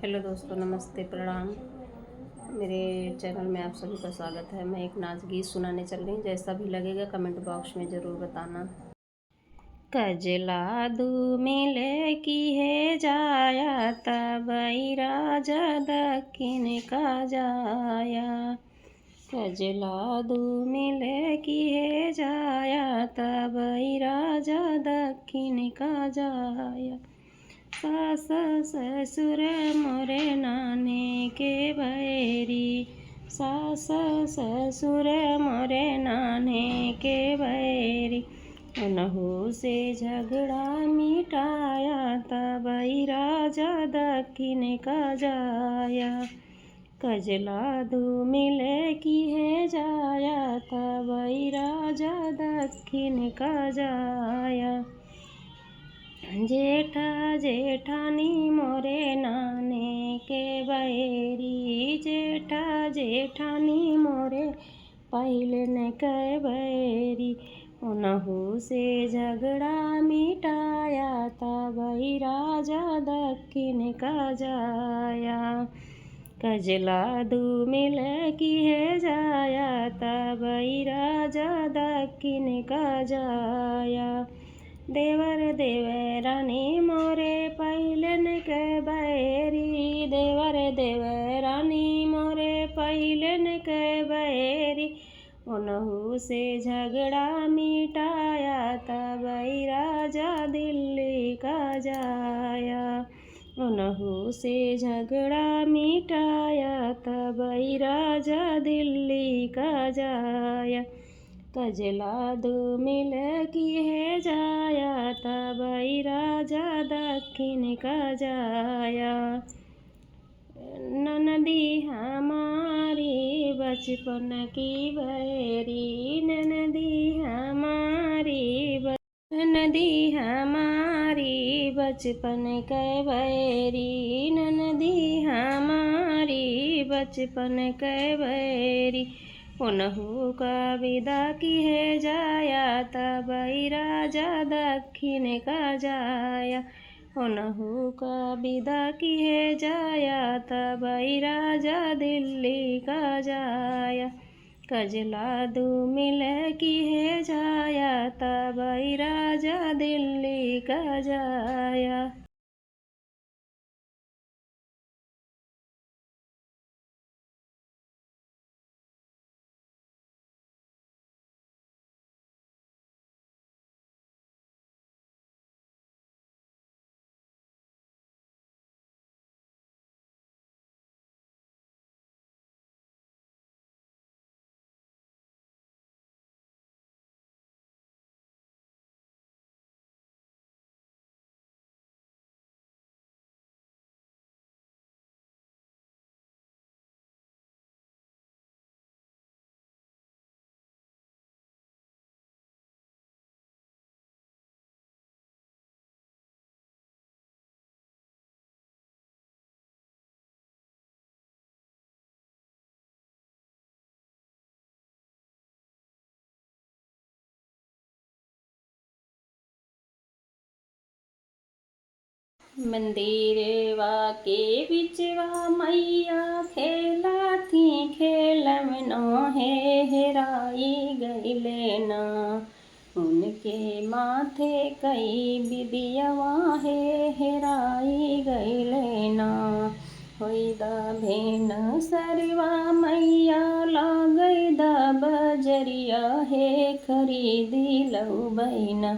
Hello दोस्तों, नमस्ते, प्रणाम। मेरे चैनल में आप सभी का स्वागत है। मैं एक नाच गीत सुनाने चल रही हूँ। जैसा भी लगेगा कमेंट बॉक्स में ज़रूर बताना। कजला दू मिले की है जाया तबई राजा दक्षिण का जाया। कजला दू मिले की है जाया तबई राजा दक्षिण का जाया। सास ससुर मोरे नाने के बैरी, सास ससुर मोरे नाने के बैरी। उनहु से झगड़ा मिटाया तबई राजा दक्षिण का जाया। कजला दू मिले की है जाया तबई राजा दक्षिण का जाया। जेठा जेठानी मोरे नाने के बैरी, जेठा जेठानी मोरे पहले के बैरी। उनहु से झगड़ा मिटाया तबई राजा दक्षिण का जाया। कजला दू मिल की है जाया तबई राजा दक्षिण का जाया। देवर देवरानी मोरे पहलन के बैरी, देवर देवरानी मोरे पहलन के बैरी। उनहु से झगड़ा मिटाया तबई राजा दिल्ली का जाया। उनहु से झगड़ा मिटाया तबई राजा दिल्ली का जाया। कजला दू मिल की है जाया तबई राजा दक्षिण का जाया। ननदी हमारी बचपन की बैरी, ननदी हमारी ननदी हमारी बचपन के बैरी, ननदी हमारी बचपन के बैरी। उनहु का विदा की है जाया तबई राजा दक्षिण का जाया। उनहु का विदा की है जाया तबई राजा दिल्ली का जाया। कजला दू मिल की है जाया तबई राजा दिल्ली का जाया। मंदिरवा के बिचवा मैया खेला थी खेल में नोहे हेराई गईले ना। उनके माथे कई बिदियवा है हेराई गईले ना। होई दा भेन सरवा मैया लागई दा बजरिया है खरीदी लऊ बैना।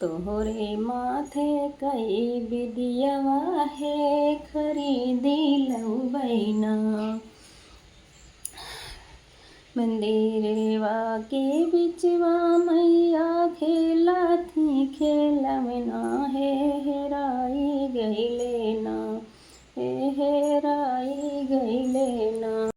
तोहरे माथे कई बिदियवा है खरीदी लऊ बैना। मंदिरवा के बिचवा मैया खेला थी खेल में ना है हेरा